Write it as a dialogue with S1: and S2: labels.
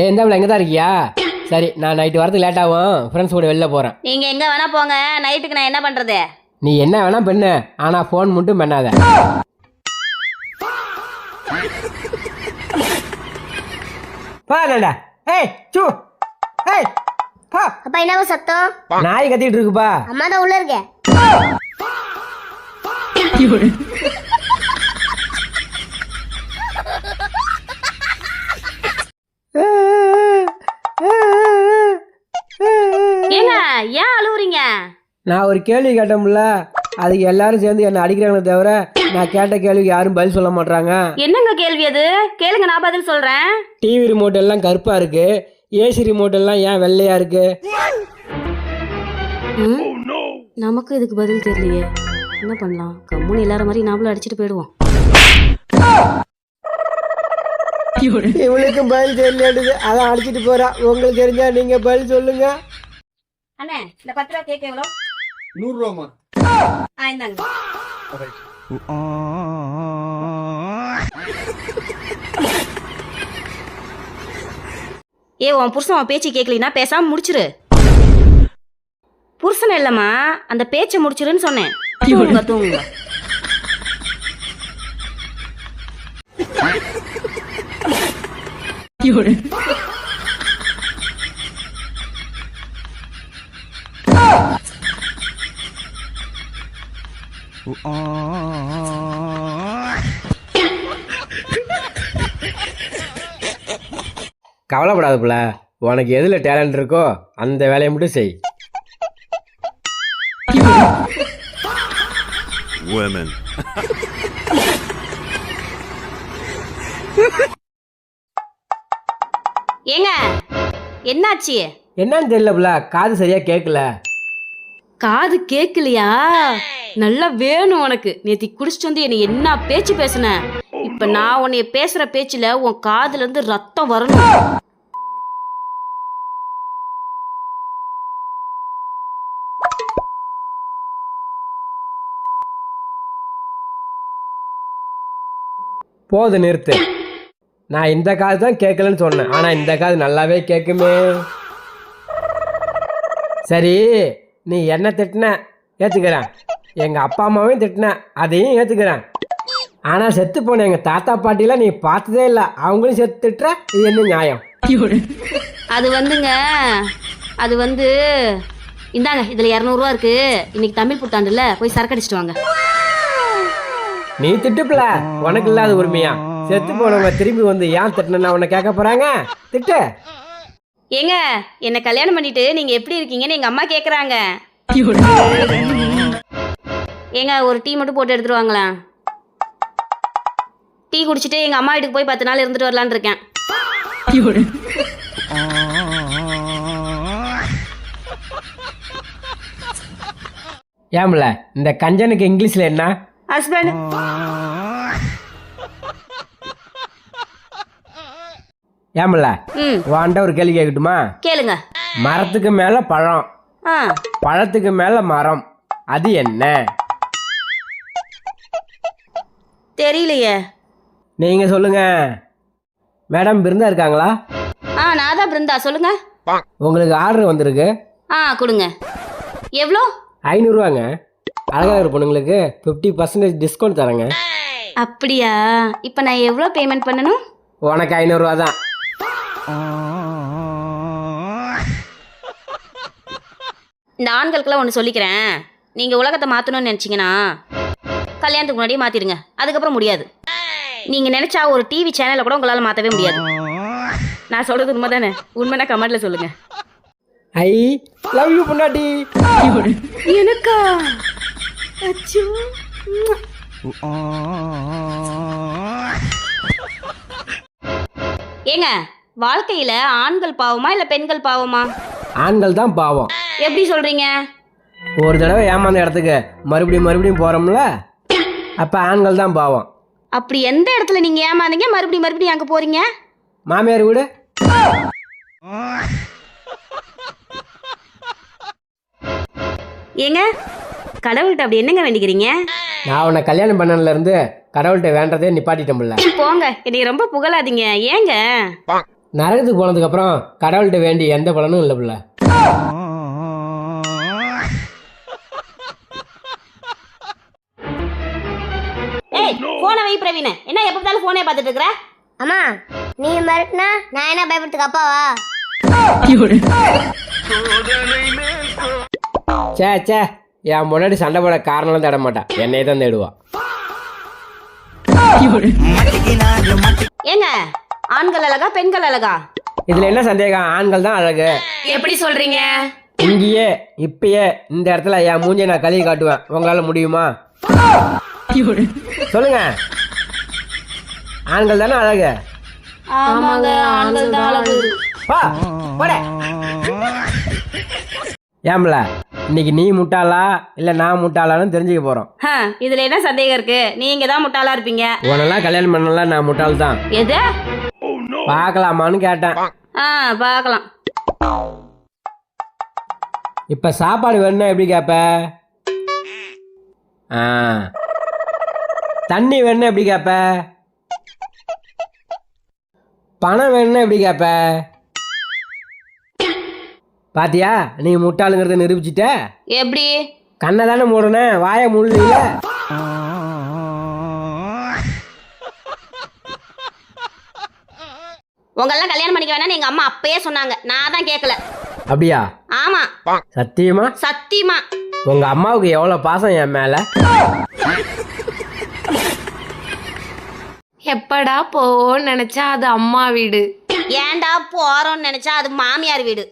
S1: இந்தாப்புல எங்கே தான் இருக்கியா? சரி, நான் நைட்டு வரதுக்கு லேட் ஆகும், ஃப்ரெண்ட்ஸ் கூட வெளில போகிறேன்.
S2: நீங்க எங்க வேணா போங்க, நைட்டுக்கு நான் என்ன பண்றது?
S1: நீ என்ன வேணா பண்ணு, ஆனால் ஃபோன் மட்டும் பண்ணாத. பாடா. ஏய் சூ. ஏய் பா.
S3: அப்பா என்னவா சத்தம்?
S1: நாய் கத்திட்டு இருக்குப்பா.
S3: அம்மா தான் உள்ள இருக்க.
S2: ஏங்க ஏன் அழுவுறீங்க?
S1: நான் ஒரு கேள்வி கேட்டோம்ல, அதுக்கு எல்லாரும் சேர்ந்து என்ன அடிக்கிறாங்களே தவிர நான் கேட்ட கேள்விக்கு யாரும் பதில் சொல்ல மாட்டாங்க.
S2: என்னங்க கேள்வி அது? கேளுங்க, நான் பதில் சொல்றேன்.
S1: டிவி ரிமோட் எல்லாம் கருப்பா இருக்கு, ஏசி ரிமோட் எல்லாம் ஏன் வெள்ளையா இருக்கு?
S2: நமக்கு இதுக்கு பதில் தெரியலையே, என்ன பண்ணலாம்? கம்முன்னு எல்லாரும் மாதிரி நாமளும் அடிச்சுட்டு போயிடுவோம்.
S1: இவளுக்கு பதில் தெரியல, அதான் அடிச்சிட்டு போறா. உங்களுக்கு தெரிஞ்சா நீங்க பதில் சொல்லுங்க.
S2: அண்ணே, இந்த 10 ரூபா கேக் எவ்வளோ?
S4: 100 ரூபாமா?
S2: இந்தாங்க. உன் புருஷன் உன் பேச்சு கேட்கலனா பேசாம முடிச்சிரு. புருஷன் இல்லம்மா, அந்த பேச்சை முடிச்சிருன்னு சொன்னேன். தூங்குங்க தூங்குங்க.
S1: கவலைப்படாத புள்ள, உனக்கு எதுல டேலண்ட் இருக்கோ அந்த வேலையை மட்டும் செய்.
S5: Women.
S2: ஏங்க என்னாச்சு?
S1: என்னன்னு தெரியல புள்ள, காது சரியா கேட்கல.
S2: காது கேட்கலையா? நல்லா வேணும் உனக்கு. நேத்தி குடிச்சிட்டு வந்து என்னை என்ன பேச்சு பேசுன? இப்ப நான் உன்னைய பேசுற பேச்சுல உன் காதுல இருந்து ரத்தம் வரணும்.
S1: போது நிறுத்து. நான் இந்த காது தான் கேட்கலன்னு சொன்னேன், ஆனா இந்த காது நல்லாவே கேட்குமே. சரி, நீ என்ன திட்டின ஏத்துக்கிறேன், எங்க அப்பா அம்மாவையும் திட்டின அதையும் ஏத்துக்கிறேன். ஆனா செத்து போன எங்க தாத்தா பாட்டிலாம் நீ பார்த்ததே இல்லை, அவங்களும் செத்து திட்டுற, இது என்ன நியாயம்?
S2: அது வந்துங்க, அது வந்து இந்தாங்க, இதுல 200 ரூபா இருக்கு. இன்னைக்கு தமிழ் புத்தாண்டுல போய் சரக்கு அடிச்சிட்டு வாங்க.
S1: நீ திட்டுப்பில, உனக்கு இல்லாத உரிமையா? செத்து போனவங்க திரும்பி வந்து ஏன் திட்டினா உன்னை கேட்க போறாங்க? திட்டு.
S2: ஏங்க, என்ன கல்யாணம் பண்ணிட்டு நீங்க எப்படி இருக்கீங்கன்னு எங்க அம்மா கேக்குறாங்க. ஏங்க ஒரு டீ மட்டும் போட்டு எடுத்துட்டு வாங்களா? டீ குடிச்சிட்டு எங்க அம்மா வீட்டுக்கு போய் 10 நாள் இருந்துட்டு வரலான்னு இருக்கேன்.
S1: ஏம்ல இந்த கஞ்சனுக்கு இங்கிலீஷ்ல என்ன?
S2: ஹஸ்பண்ட்.
S1: ஏம்ல வாண்ட ஒரு கேள்வி கேட்கட்டுமா?
S2: கேளுங்க.
S1: மரத்துக்கு மேல பழம், பழத்துக்கு மேல மரம், அது என்ன?
S2: தெரியலையே.
S1: நீங்க சொல்லுங்க. மேடம் பிருந்தா இருக்காங்களா?
S2: நான் தான் பிருந்தா, சொல்லுங்க.
S1: உங்களுக்கு ஆர்டர் வந்திருக்கு.
S2: கொடுங்க. எவ்வளோ?
S1: 500 ரூபாங்க. அழகா ஒரு பொண்ணுங்களுக்கு 50% டிஸ்கவுண்ட் தரேங்க.
S2: அப்படியா? இப்போ நான் எவ்வளோ பேமெண்ட் பண்ணணும்?
S1: உனக்கு 500 ரூபா தான்.
S2: இந்த ஆண்களுக்கெல்லாம் ஒன்று சொல்லிக்கிறேன், நீங்கள் உலகத்தை மாற்றணும்னு நினச்சிங்கன்னா கல்யாணத்துக்கு முன்னாடியே மாற்றிடுங்க, அதுக்கப்புறம் முடியாது. நீங்கள் நினச்சா ஒரு டிவி சேனலை கூட உங்களால் மாற்றவே முடியாது. நான் சொல்கிறது உண்மை தானே? உண்மைனா கமெண்ட்டில் சொல்லுங்கள்.
S1: ஐ லவ் யூ பொண்டாட்டி.
S2: எனக்கா? அச்சோ. ஏங்க, வாழ்க்கையில் ஆண்கள் பாவமா இல்லை பெண்கள் பாவமா?
S1: ஆண்கள் தான் பாவம்.
S2: எப்படி சொல்கிறீங்க?
S1: ஒரு தடவை ஏமாந்த இடத்துக்கு மறுபடியும் மறுபடியும் போகிறோம்ல, அப்போ ஆண்கள் தான் பாவம்.
S2: அப்படி எந்த இடத்துல நீங்கள் ஏமாந்தீங்க மறுபடியும் அங்கே போகிறீங்க?
S1: மாமியார் வீடு.
S2: ஏங்க, கடவுள்கிட்ட அப்படி என்னங்க வேண்டிக்கிறீங்க?
S1: நான் உன்னை கல்யாணம் பண்ணதுலேருந்து கடவுள்கிட்ட வேண்டதே நிப்பாட்டிட்டோம்ல.
S2: போங்க, என்னை ரொம்ப புகழாதீங்க. ஏங்க?
S1: நரகத்துக்கு போனதுக்கப்புறம் கடவுள்கிட்ட வேண்டி எந்த பலனும் இல்லை பிள்ளை.
S2: ஏய் போனை வை பிரவீன். என்ன எப்ப பார்த்தாலும் போனே பார்த்துட்டு இருக்கிற?
S3: அம்மா நீ மிரட்டினா நான் என்ன பயப்படுறதுக்கு அப்பாவா?
S1: சே என் முன்னாடி சண்டை போட காரணம்லாம் தேட மாட்டான், என்னையே தான் தேடுவா.
S2: ஏங்க ஆண்கள் அழகா பெண்கள் அழகா?
S1: இதுல என்ன சந்தேகம், ஆண்கள் தான் அழகு.
S2: எப்படி சொல்றீங்க?
S1: இங்கேயே இப்பயே இந்த இடத்துல என் மூஞ்சியை நான் கழுவி காட்டுவேன், உங்களால முடியுமா? சொல்லுங்க, ஆண்கள் தானே அழகு.
S2: ஆமாங்க ஆண்கள் தான் அழகு.
S1: பா போட. ஏம்ல இன்னைக்கு நீ முட்டாளா இல்ல நான் முட்டாளான்னு தெரிஞ்சுக்க போறோம்.
S2: இதுல என்ன சந்தேகம் இருக்கு? நீங்க தான் முட்டாளா இருப்பீங்க.
S1: உனெல்லாம் கல்யாணம் பண்ணலாம், நான் முட்டாள் தான்.
S2: எது
S1: பார்க்கலாமான்னு கேட்டேன்.
S2: பார்க்கலாம்.
S1: இப்ப சாப்பாடு வேணும்னா எப்படி கேப்ப? தண்ணி வேணும்னா எப்படி கேப்ப? பணம் வேணும்னா எப்படி கேப்ப? பாத்தியா, நீ முட்டாளுங்கிறத நிரூபிச்சிட்ட.
S2: எப்படி?
S1: கண்ணை தானே மூடணும், வாயை மூடல.
S2: உங்களெல்லாம் கல்யாணம் பண்ணிக்க வேணாம்னு எங்க அம்மா அப்பயே சொன்னாங்க, நான் தான் கேட்கல.
S1: அப்படியா?
S2: ஆமா
S1: சத்தியமா?
S2: சத்தியமா.
S1: உங்க அம்மாவுக்கு எவ்வளவு பாசம் என் மேல.
S4: எப்படா போவோன்னு நினைச்சா அது அம்மா வீடு.
S2: ஏன்டா போறோம்னு நினைச்சா அது மாமியார் வீடு.